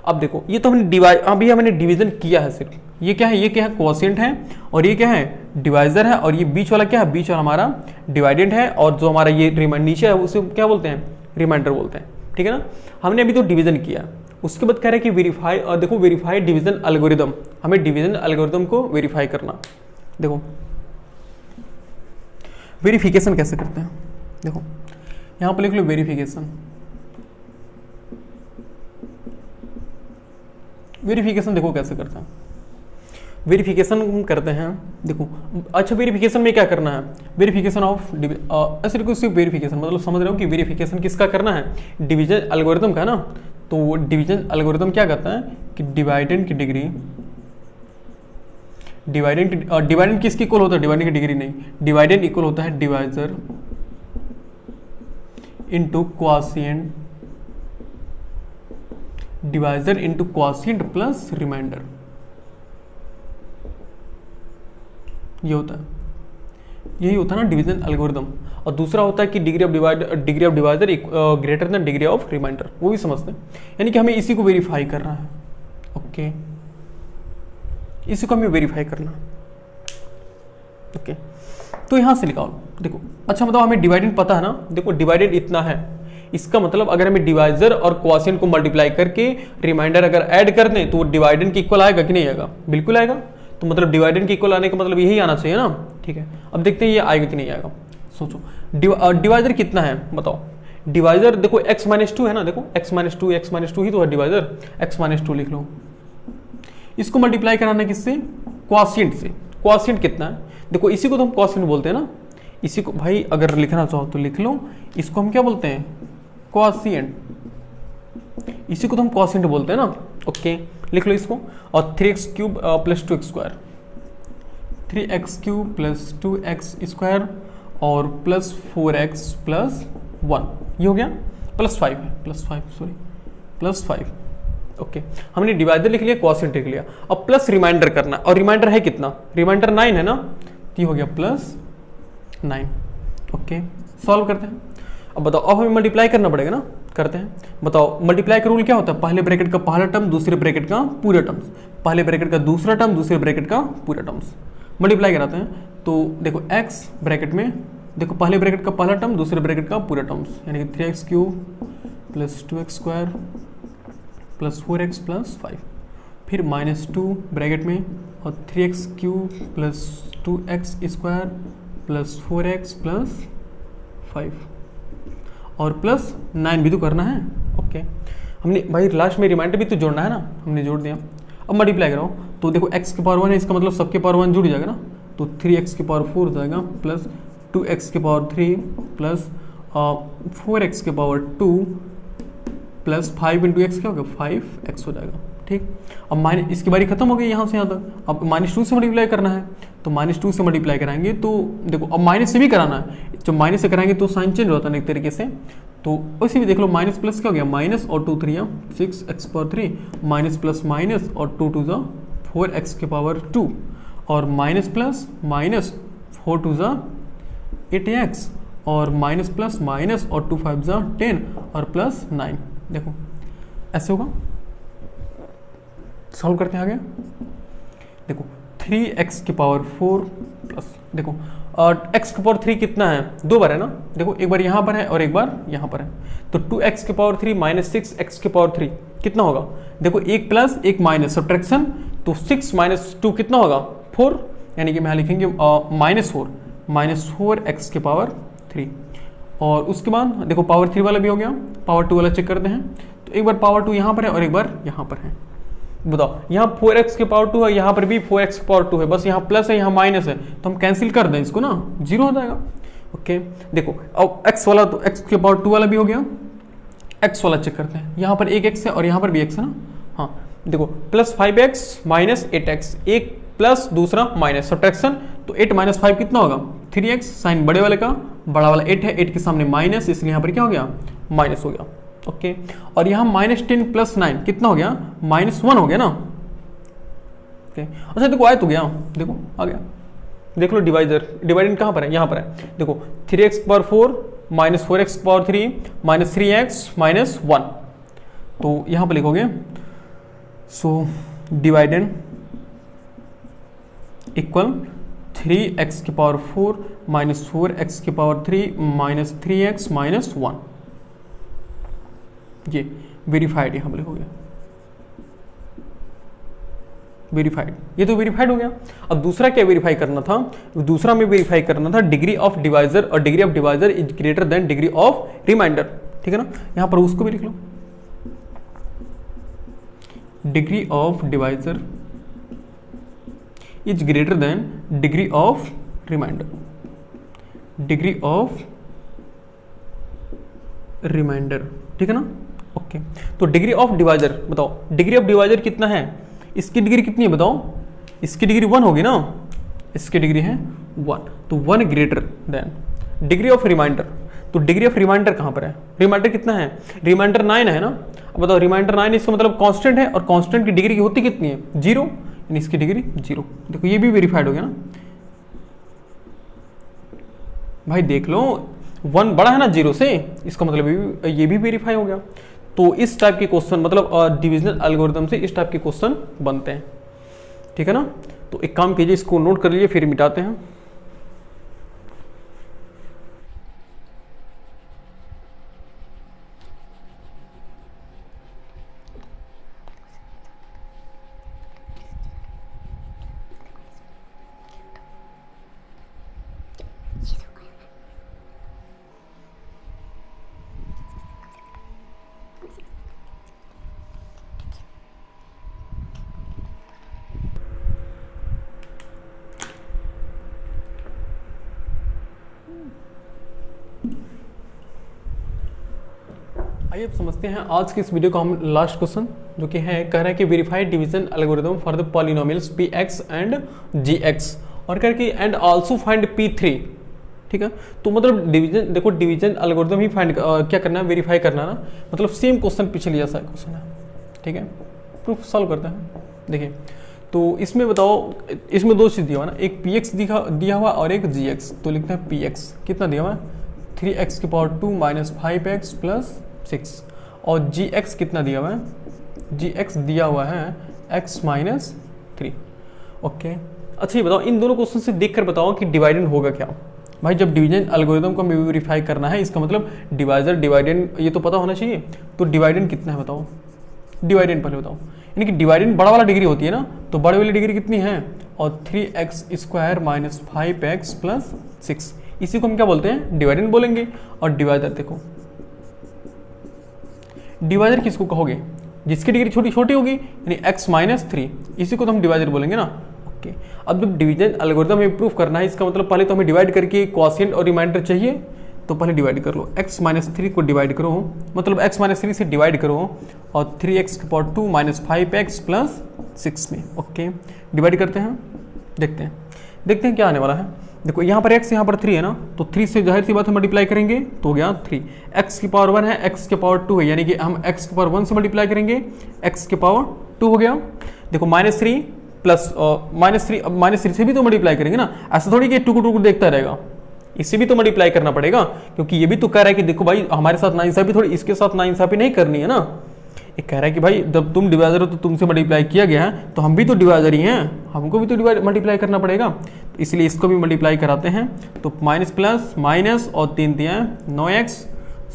अब देखो, ये तो हमने अभी हमने डिवीजन किया है सिर्फ। ये क्या है? ये क्या है? क्वोशिएंट है, और ये क्या है? डिवाइजर है, और ये बीच वाला क्या है? बीच वाला हमारा डिवाइडेंड है, और जो हमारा ये नीचे है उसे क्या बोलते हैं? रिमाइंडर बोलते हैं। ठीक है ना। हमने अभी तो डिवीजन किया, उसके बाद कह रहे हैं कि वेरीफाई, और देखो वेरीफाई डिवीजन एल्गोरिदम, हमें डिवीजन एल्गोरिदम को वेरीफाई करना। देखो वेरिफिकेशन कैसे करते हैं, देखो यहां पर लिख लो वेरिफिकेशन। वेरिफिकेशन देखो कैसे करते हैं। वेरिफिकेशन हम करते हैं, देखो अच्छा वेरिफिकेशन में क्या करना है? वेरिफिकेशन ऑफ ऐसे लिखो सिर्फ वेरिफिकेशन, मतलब समझ रहे हो कि वेरिफिकेशन किसका करना है? डिवीजन एल्गोरिदम का ना। तो डिवीजन एल्गोरिदम क्या कहता है कि डिवाइडेंड की डिग्री, डिवाइडेंड किसकी इक्वल होता है? डिवाइडेंड की डिग्री नहीं, डिवाइडेंड इक्वल होता है divisor into quotient, divisor into quotient plus remainder, ये होता है, यही होता है ना डिवीजन एल्गोरिदम। और दूसरा होता है कि degree of divisor greater than degree of remainder, वो भी समझते हैं। यानी कि हमें इसी को वेरीफाई करना है। ओके, इसी को हमें वेरीफाई करना है। ओके, तो यहां से निकालो। देखो अच्छा बताओ, हमें डिवाइडेंड पता है ना। देखो डिवाइडेंड इतना है, इसका मतलब अगर हमें डिवाइजर और क्वोशिएंट को मल्टीप्लाई करके रिमाइंडर अगर ऐड कर दें तो वो डिवाइडेंड के इक्वल आएगा कि नहीं आएगा? बिल्कुल आएगा। तो मतलब डिवाइडेंड के इक्वल आने का मतलब यही आना चाहिए ना। ठीक है, अब देखते हैं ये आएगा कि नहीं आएगा। सोचो डिवाइजर कितना है बताओ। डिवाइजर देखो x-2 है ना, देखो x-2 ही तो है डिवाइजर। x-2 लिख लो, इसको मल्टीप्लाई कराना किससे? क्वोशिएंट से। क्वोशिएंट कितना है? देखो इसी को तो हम क्वोशिएंट बोलते हैं ना। इसी को भाई अगर लिखना चाहो तो लिख लो, इसको हम क्या बोलते हैं? क्वोशिएंट। इसी को तो हम क्वोशिएंट बोलते हैं ना। ओके, लिख लो इसको। और 3x³ plus 2x², 3x³ plus 2x² और प्लस 4x प्लस 1, ये हो गया। +5 है, +5। ओके, हमने डिवाइजर लिख लिया, क्वोशिएंट लिख लिया। अब प्लस रिमाइंडर करना, और रिमाइंडर है कितना? रिमाइंडर 9 है ना, तो ये हो गया +9। ओके, सॉल्व करते हैं। अब बताओ, अब हमें मल्टीप्लाई करना पड़ेगा ना, करते हैं। बताओ मल्टीप्लाई का रूल क्या होता है? पहले ब्रैकेट का पहला टर्म, दूसरे ब्रैकेट का पूरा टर्म्स, पहले ब्रैकेट का दूसरा टर्म, दूसरे ब्रैकेट का पूरा टर्म्स, मल्टीप्लाई कराते हैं। तो देखो x ब्रैकेट में, देखो पहले ब्रैकेट का पहला टर्म, दूसरे ब्रैकेट का पूरा टर्म्स, यानी कि 3x³ plus 2x² plus 4x plus 5, फिर -2 ब्रैकेट में, और 3x³ plus 2x² plus 4x plus 5, और प्लस 9 भी तो करना है। ओके, हमने भाई लास्ट में रिमाइंडर भी तो जोड़ना है ना, हमने जोड़ दिया। अब मल्टीप्लाई कराओ, तो देखो x की पावर 1 है, इसका मतलब सबके पावर 1 जुड़ जाएगा ना। तो 3x की पावर 4 हो जाएगा, प्लस 2x की पावर 3 प्लस 4x की पावर 2 प्लस 5 इंटू एक्स क्या होगा? 5x हो जाएगा। ठीक, अब माइनस, इसकी बारी खत्म हो गई यहाँ से यहाँ तक। अब -2 से मल्टीप्लाई करना है, तो -2 से मल्टीप्लाई कराएंगे तो देखो, अब माइनस से भी कराना है। जब माइनस से कराएंगे तो साइन चेंज होता है एक तरीके से। तो वैसे भी देख लो, माइनस प्लस क्या हो गया? माइनस और 2 3 6x⁻3, माइनस प्लस माइनस और 2 2 4x की पावर 2, और माइनस प्लस माइनस 4 2 8x, और माइनस प्लस माइनस और 2 5 10, और प्लस 9। देखो ऐसे होगा। सॉल्व करते हैं आगे। देखो 3x की पावर 4 प्लस, देखो x की पावर 3 कितना है? 2 बार है ना। देखो एक बार यहाँ पर है और एक बार यहाँ पर है, तो 2x की पावर 3 माइनस 6x की पावर 3 कितना होगा? देखो एक प्लस एक माइनस, सब्ट्रैक्शन, तो 6 माइनस 2 कितना होगा? 4, यानी कि हम यहाँ लिखेंगे -4x की पावर 3। और उसके बाद देखो पावर 3 वाला भी हो गया, पावर 2 वाला चेक करते हैं। तो एक बार पावर 2 यहाँ पर है और एक बार यहाँ पर है। बताओ, यहाँ 4x की पावर 2 है, यहाँ पर भी 4x की पावर 2 है, बस यहाँ प्लस है यहाँ माइनस है, तो हम कैंसिल कर दें इसको ना, 0 हो जाएगा। ओके, देखो अब x वाला, तो x की पावर 2 वाला भी हो गया। x वाला चेक करते हैं, यहाँ पर एक x है और यहाँ पर भी x है ना। हाँ देखो, +5x माइनस 8x, एक प्लस दूसरा माइनस, सब्ट्रैक्शन। तो 8 माइनस 5 कितना होगा 3x, साइन बड़े वाले का, बड़ा वाला 8 है, 8 के सामने माइनस, इसलिए यहाँ पर क्या हो गया माइनस हो गया। ओके, और यहाँ -10 + 9 कितना हो गया -1 हो गया ना। ओके, अच्छा देखो आया तो गया, देखो आ गया, देख लो डिवाइजर, डिवाइडेंड कहाँ पर है, यहाँ पर है, देखो 3x⁴ - 4x⁴ - 3x - 1, तो यहाँ पर लिखोगे सो dividend equal 3x⁴ - 4x⁴ - 3x - 1, ये वेरीफाइड यहाँ पर लिखोगे, वेरीफाइड, ये तो वेरीफाइड हो गया। अब दूसरा क्या वेरीफाई करना था, दूसरा में वेरीफाई करना था डिग्री ऑफ डिवाइजर, और degree of divisor is greater than degree of remainder, ठीक है ना, यहाँ पर उसको भी लिख लो, degree of divisor is greater than degree of remainder, degree of remainder, ठीक है ना। ओके, तो डिग्री ऑफ डिवाइजर बताओ, डिग्री ऑफ डिवाइजर कितना है, इसकी डिग्री कितनी है बताओ, इसकी डिग्री 1 होगी ना, इसकी डिग्री है 1, तो 1 greater than degree of remainder. तो डिग्री ऑफ रिमाइंडर कहाँ पर है, रिमाइंडर कितना है, रिमाइंडर 9 है ना। अब बताओ रिमाइंडर 9, इसका मतलब कांस्टेंट है, और कांस्टेंट की डिग्री होती कितनी है 0, यानी इसकी डिग्री 0। देखो ये भी वेरीफाइड हो गया ना भाई, देख लो 1 बड़ा है ना 0 से, इसका मतलब ये भी वेरीफाई हो गया। तो इस टाइप के क्वेश्चन मतलब डिविजनल एल्गोरिथम से इस टाइप के क्वेश्चन बनते हैं, ठीक है ना। तो एक काम कीजिए, इसको नोट कर लीजिए, फिर मिटाते हैं। आइए अब समझते हैं आज के इस वीडियो का हम लास्ट क्वेश्चन, जो कि है कह रहा है कि verified division algorithm for the polynomials px and gx, और कह रहा है कि एंड आल्सो फाइंड p3, ठीक है। तो मतलब डिवीजन, देखो डिवीजन एल्गोरिथम ही फाइंड क्या करना है, वेरीफाई करना ना, मतलब सेम क्वेश्चन पिछले जैसा क्वेश्चन है, ठीक है। प्रूफ सॉल्व करते हैं, देखिए तो इसमें बताओ, इसमें दो चीज़ दिया हुआ ना, एक px दिया हुआ और एक gx, तो लिखते हैं px कितना दिया हुआ है 3x⁴ - 5x + 6, और gx कितना दिया हुआ है, gx दिया हुआ है x - 3। ओके, अच्छा ये बताओ इन दोनों क्वेश्चन से देखकर बताओ कि डिवाइडेंड होगा क्या। भाई जब डिवीजन एल्गोरिथम को हमें वेरीफाई करना है, इसका मतलब डिवाइजर डिवाइडेंड ये तो पता होना चाहिए। तो डिवाइडेंड कितना है बताओ, डिवाइडेंड पहले बताओ, यानी कि डिवाइडेंड बड़ा वाला डिग्री होती है ना, तो बड़े वाली डिग्री कितनी है, और 3x² - 5x + 6, इसी को हम क्या बोलते हैं डिवाइडेंड बोलेंगे। और डिवाइडर देखो, डिवाइडर किसको कहोगे, जिसकी डिग्री छोटी छोटी होगी, यानी x - 3, इसी को तो हम डिवाइडर बोलेंगे ना। ओके, अब जब डिवीजन एल्गोरिथम हमें प्रूफ करना है, इसका मतलब पहले तो हमें डिवाइड करके क्वोशिएंट और रिमाइंडर चाहिए, तो पहले डिवाइड कर लो, x - 3 को डिवाइड करो, मतलब x - 3 से डिवाइड करो, और 3x⁴ - 5x + 6 में। ओके, डिवाइड करते हैं, देखते हैं क्या आने वाला है। देखो यहाँ पर x यहाँ पर 3 है ना, तो 3 से जाहिर सी बात है मल्टीप्लाई करेंगे तो हो गया 3, x⁴ है, x⁴ है, यानी कि हम x⁴ से मल्टीप्लाई करेंगे, x⁴ हो गया। देखो -3 प्लस -3, अब -3 से भी तो मल्टीप्लाई करेंगे ना, ऐसा थोड़ी कि टुकु देखता रहेगा, इससे भी तो मल्टीप्लाई करना पड़ेगा, क्योंकि ये भी तो कह रहा है कि देखो भाई हमारे साथ नाइंसाफी थोड़ी, इसके साथ नाइंसाफी नहीं करनी है ना। ये कह रहा है कि भाई जब तुम डिवाइजर हो तो तुमसे मल्टीप्लाई किया गया है, तो हम भी तो डिवाइजर ही हैं, हमको भी तो मल्टीप्लाई करना पड़ेगा, तो इसलिए इसको भी मल्टीप्लाई कराते हैं। तो माइनस प्लस माइनस और 3 दिया है 9x,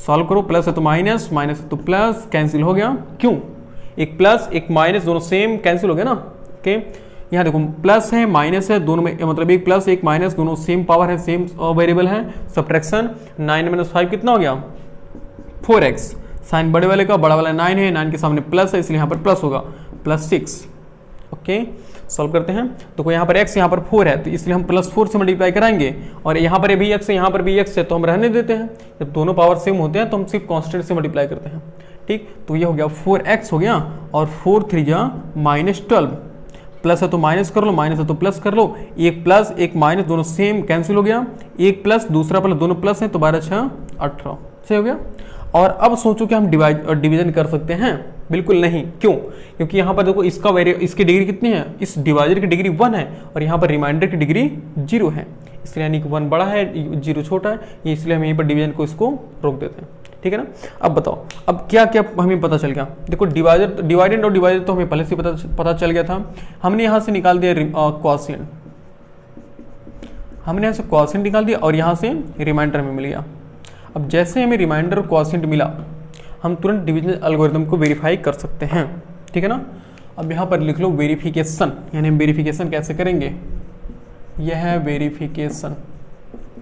सॉल्व करो, प्लस है तो माइनस, माइनस है तो प्लस, कैंसिल हो गया, क्यों, एक प्लस एक माइनस दोनों सेम कैंसिल हो गया ना। ओके, यहाँ देखो प्लस है माइनस है, दोनों में मतलब एक प्लस एक माइनस दोनों सेम पावर है, सेम वेरिएबल है, सब्ट्रैक्शन 9 - 5 कितना हो गया 4x, साइन बड़े वाले का, बड़ा वाला 9 है, 9 के सामने प्लस है, इसलिए यहाँ पर प्लस होगा +6। ओके, सॉल्व करते हैं, तो कोई यहाँ पर x यहाँ पर 4 है, तो इसलिए हम +4 से मल्टीप्लाई कराएंगे, और यहाँ पर भी x है, यहाँ पर भी x है, तो हम रहने देते हैं, जब दोनों पावर सेम होते हैं तो हम सिर्फ कांस्टेंट से मल्टीप्लाई करते हैं। ठीक, तो ये हो गया 4x हो गया, और 4 3 -12 प्लस है तो माइनस कर लो, माइनस है तो प्लस कर लो, एक प्लस एक माइनस दोनों सेम कैंसिल हो गया, एक प्लस दूसरा प्लस दोनों प्लस है तो 12 6 18 सही हो गया। और अब सोचो कि हम डिवीजन कर सकते हैं, बिल्कुल नहीं। क्यों? क्योंकि यहाँ पर देखो इसकी डिग्री कितनी है, इस डिवाइजर की डिग्री 1 है और यहाँ पर रिमाइंडर की डिग्री 0 है, इसलिए यानी कि 1 बड़ा है 0 छोटा है, इसलिए हम यहीं पर डिवीजन को इसको रोक देते हैं। ठीक है ना। अब बताओ अब क्या क्या हमें पता चल गया। देखो डिवाइडेंड और डिवाइजर तो हमें पहले से पता चल गया था। हमने यहाँ से निकाल दिया क्वॉशिएंट, हमने यहाँ से क्वॉशिएंट निकाल दिया और यहाँ से रिमाइंडर हमें मिल गया। अब जैसे हमें रिमाइंडर और क्वॉशिएंट मिला, हम तुरंत डिवीजन एल्गोरिथम को वेरीफाई कर सकते हैं। ठीक है ना। अब यहाँ पर लिख लो वेरिफिकेशन, यानी हम वेरिफिकेशन कैसे करेंगे, यह है वेरिफिकेशन,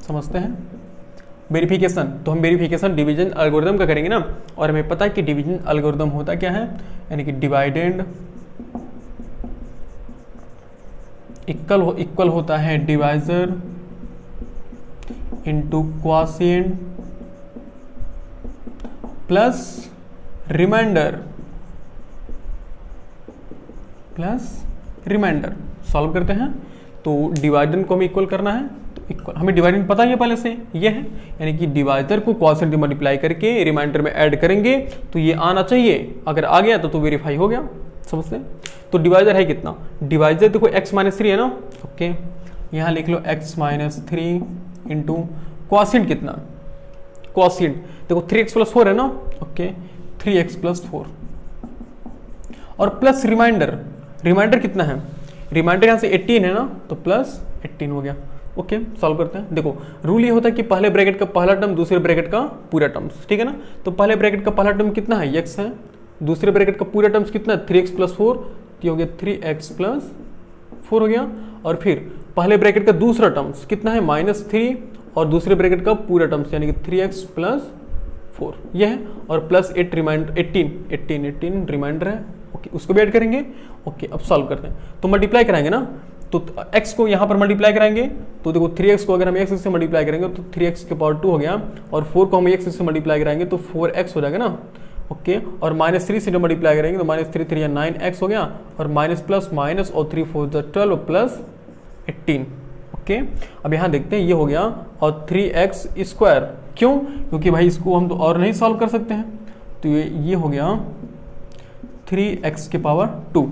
समझते हैं वेरिफिकेशन। तो हम वेरिफिकेशन डिवीजन एल्गोरिथम का करेंगे ना, और हमें पता है कि डिवीजन एल्गोरिथम होता क्या है, यानी कि डिवाइडेंड इक्वल होता है divisor into quotient plus remainder solve करते हैं। तो डिवाइडेंड को हमें इक्वल करना है, तो इक्वल हमें डिवाइडेंड पता ही है पहले से, ये है यानी कि डिवाइजर को क्वॉशिएंट में मल्टीप्लाई करके रिमाइंडर में ऐड करेंगे तो ये आना चाहिए, अगर आ गया तो वेरीफाई हो गया। समझते हैं। तो डिवाइजर है कितना, डिवाइजर देखो x-3 है ना, ओके यहाँ लिख लो x-3 इंटू क्वॉशिएंट कितना, क्वॉशिएंट देखो 3x + 4 है ना, ओके 3x + 4 और प्लस रिमाइंडर कितना है, रिमाइंडर यहाँ से 18 है ना, तो प्लस 18 हो गया। ओके सॉल्व करते हैं। देखो रूल ये होता है कि पहले ब्रैकेट का पहला टर्म दूसरे ब्रैकेट का पूरा टर्म्स, ठीक है ना। तो पहले ब्रैकेट का पहला टर्म कितना है, x है, दूसरे ब्रैकेट का पूरा टर्म्स कितना है 3x + 4, तो हो गया 3x + 4 हो गया। और फिर पहले ब्रैकेट का दूसरा टर्म्स कितना है -3 और दूसरे ब्रैकेट का पूरा टर्म्स यानी कि 3x + 4 यह है, और प्लस 18 रिमाइंडर है, ओके उसको भी ऐड करेंगे। ओके अब सॉल्व करते हैं, तो मल्टीप्लाई कराएंगे ना, तो x को यहाँ पर मल्टीप्लाई कराएंगे, तो देखो 3x को अगर हम x से मल्टीप्लाई करेंगे तो 3x की पावर 2 हो गया, और 4 को हम x से मल्टीप्लाई कराएंगे तो 4x हो जाएगा ना, ओके और -3 से मल्टीप्लाई करेंगे तो -3 3 9x हो गया, और माइनस प्लस माइनस और 3 4 12 प्लस 18। ओके अब यहाँ देखते हैं ये हो गया, और 3x², क्यों, क्योंकि भाई इसको हम तो और नहीं सॉल्व कर सकते हैं, तो ये हो गया 3x की पावर 2।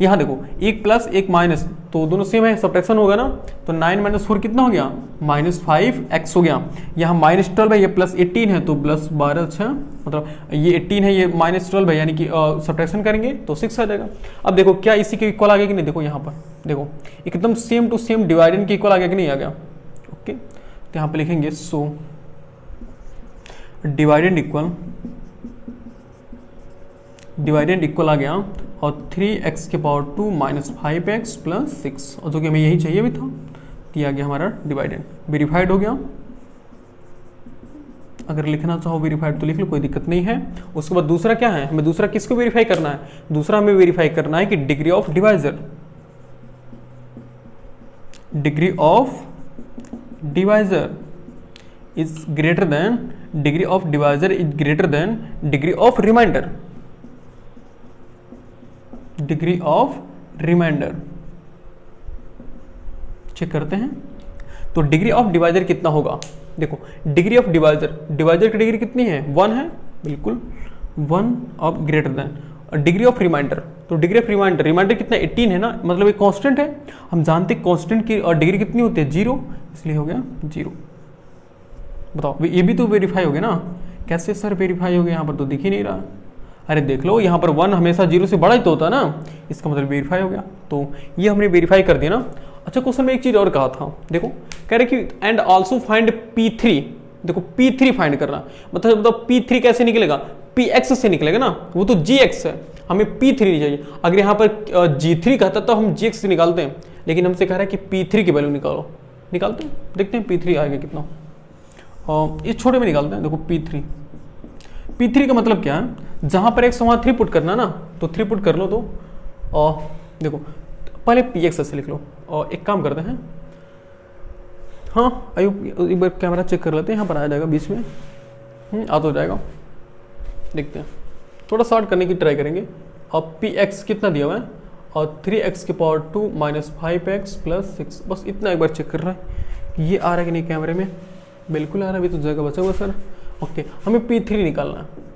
यहाँ देखो एक प्लस एक माइनस तो दोनों सेम है, सब्ट्रैक्शन होगा ना, तो 9 - 4 कितना हो गया -5x हो गया। यहाँ -12 है, ये +18 है तो +12 6 मतलब ये 18 है, ये -12 है, यानी कि सब्ट्रैक्शन करेंगे तो 6 आ जाएगा। अब देखो क्या इसी के इक्वल आ गया कि नहीं, देखो यहाँ पर देखो एकदम सेम टू सेम डिवाइडेंड के इक्वल आ गया कि नहीं आ गया। ओके तो यहाँ पर लिखेंगे सो डिवाइडेंड इक्वल आ गया, और 3x की पावर 2 -5x + 6, और जो कि हमें यही चाहिए भी था, दिया गया हमारा डिवाइडेंड, वेरीफाइड हो गया। अगर लिखना चाहो वेरीफाइड तो लिख लो, कोई दिक्कत नहीं है। उसके बाद दूसरा क्या है, हमें दूसरा किसको वेरीफाई करना है, दूसरा हमें वेरीफाई करना है कि degree of divisor is greater than degree of remainder. Check करते हैं, तो डिग्री ऑफ डिवाइजर कितना होगा, देखो डिग्री ऑफ डिवाइजर की डिग्री कितनी है 1 है, बिल्कुल 1 ऑफ ग्रेटर देन, और डिग्री ऑफ रिमाइंडर, तो डिग्री ऑफ रिमाइंडर कितना 18 है ना, मतलब एक कांस्टेंट है, हम जानते हैं कांस्टेंट की और डिग्री कितनी होती है 0, इसलिए हो गया 0। बताओ ये भी तो वेरीफाई हो गया ना, कैसे सर वेरीफाई हो गया, यहाँ पर तो दिख ही नहीं रहा। अरे देख लो यहाँ पर 1 हमेशा 0 से बड़ा ही तो होता है ना, इसका मतलब वेरीफाई हो गया, तो ये हमने वेरीफाई कर दिया ना। अच्छा क्वेश्चन में एक चीज और कहा था, देखो कह रहे कि एंड आल्सो फाइंड P3, देखो P3 फाइंड करना, मतलब P3 कैसे निकलेगा, Px से निकलेगा ना, वो तो Gx है, हमें P3 नहीं चाहिए। अगर यहाँ पर G3 कहता तो हम Gx से निकालते हैं, लेकिन हमसे कह रहा है कि P3 की वैल्यू निकालते हैं, देखते हैं P3 आएगा कितना, और इस छोटे में निकालते हैं। देखो P3 का मतलब क्या है, जहां पर x वहां 3 पुट करना ना, तो 3 पुट कर लो, तो देखो पहले Px से लिख लो, और एक काम करते हैं, हाँ आयु एक बार कैमरा चेक कर लेते हैं, यहाँ पर आ जाएगा बीच में, आ तो जाएगा, देखते हैं थोड़ा शॉर्ट करने की ट्राई करेंगे। और Px कितना दिया हुआ है, और 3x की पावर 2 माइनस 5x प्लस 6, बस इतना एक बार चेक कर रहा है कि ये आ रहा है कि नहीं कैमरे में। बिल्कुल आ रहा है, अभी तो जगह बचा हुआ सर। ओके, हमें P3 निकालना है।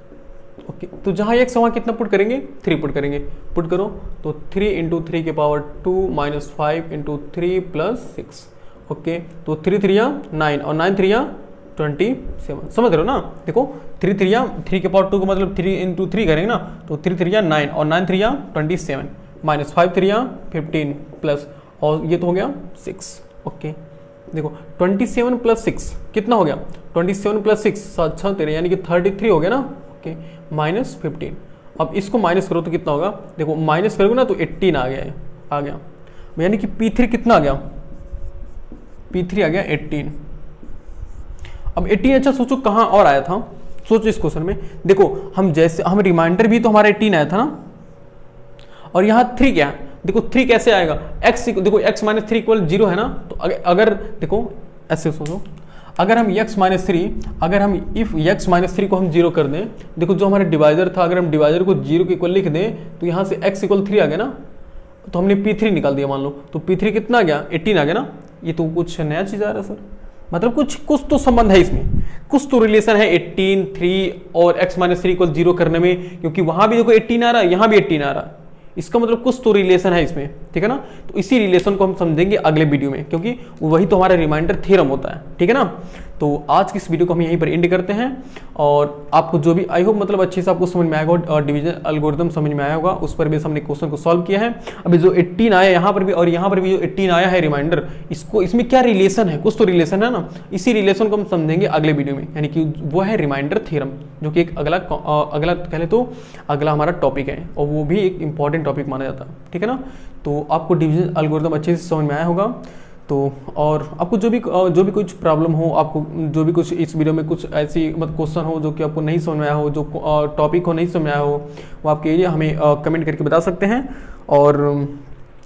ओके, तो जहाँ x वहाँ कितना पुट करेंगे, 3 पुट करेंगे। पुट करो तो 3 इंटू 3 के power 2 minus 5 into 3 plus 6। Okay, तो 3 3 9 और 9 3 27, समझ रहे हो ना। देखो 3 3 के पावर 2 का मतलब 3 इंटू 3 करेंगे ना, तो 3 3 9 और 9 3 27 माइनस 5 3 15 प्लस, और ये तो हो गया 6। ओके, देखो 27 प्लस 6 कितना हो गया, 27 प्लस 6 7 6 13 यानी कि 33 हो गया ना। Okay, minus 15। अब इसको माइनस करो तो कितना होगा, देखो माइनस करोगे ना तो 18 आ गया है, आ गया, यानी कि P3 कितना आ गया, P3 आ गया 18। अब 18 अच्छा सोचो कहाँ और आया था, सोचो इस क्वेश्चन में। देखो हम जैसे हम रिमाइंडर भी तो हमारा 18 आया था ना, और यहाँ 3 क्या है, देखो 3 कैसे आएगा, x देखो x माइनस 3 इक्वल 0 है ना। तो अगर देखो ऐसे सोचो, अगर हम x माइनस 3, अगर हम इफ x माइनस 3 को हम 0 कर दें, देखो जो हमारा डिवाइजर था, अगर हम डिवाइजर को 0 के इक्वल लिख दें तो यहाँ से x इक्वल 3 आ गया ना, तो हमने P3 निकाल दिया मान लो, तो P3 कितना आ गया, 18 आ गया ना। ये तो कुछ नया चीज़ आ रहा है सर, मतलब कुछ तो संबंध है इसमें, कुछ तो रिलेशन है 18 3 और x माइनस 3 इक्वल 0 करने में, क्योंकि वहाँ भी देखो 18 आ रहा है, यहाँ भी 18 आ रहा है, इसका मतलब कुछ तो रिलेशन है इसमें, ठीक है ना। तो इसी रिलेशन को हम समझेंगे अगले वीडियो में, क्योंकि वही तो हमारा रिमाइंडर थ्योरम होता है, ठीक है ना। तो आज की इस वीडियो को हम यहीं पर एंड करते हैं, और आपको जो भी आई होप मतलब अच्छे से आपको समझ में आएगा और डिवीजन एल्गोरिथम समझ में आया होगा, उस पर भी हमने क्वेश्चन को सॉल्व किया है। अभी जो 18 आया यहाँ पर भी और यहाँ पर भी जो 18 आया है रिमाइंडर, इसको इसमें क्या रिलेशन है, कुछ तो रिलेशन है ना, इसी रिलेशन को हम समझेंगे अगले वीडियो में, यानी कि वो है रिमाइंडर थ्योरम, जो कि एक अगला पहले तो अगला हमारा टॉपिक है, और वो भी एक इंपॉर्टेंट टॉपिक माना जाता है, ठीक है ना। तो आपको डिवीजन एल्गोरिथम अच्छे से समझ में आया होगा। तो और आपको जो भी कुछ प्रॉब्लम हो, आपको जो भी कुछ इस वीडियो में कुछ ऐसी मतलब क्वेश्चन हो जो कि आपको नहीं समझ में आया हो, जो टॉपिक हो नहीं समझ में आया हो, वो आपके एरिया हमें कमेंट करके बता सकते हैं। और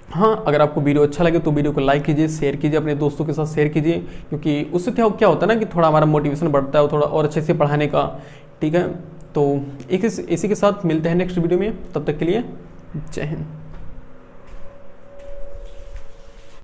हाँ, अगर आपको वीडियो अच्छा लगे तो वीडियो को लाइक कीजिए, शेयर कीजिए, अपने दोस्तों के साथ शेयर कीजिए, क्योंकि उससे क्या होता है ना कि थोड़ा हमारा मोटिवेशन बढ़ता है, थोड़ा और अच्छे से पढ़ाने का, ठीक है। तो इसी के साथ मिलते हैं नेक्स्ट वीडियो में, तब तक के लिए जय हिंद।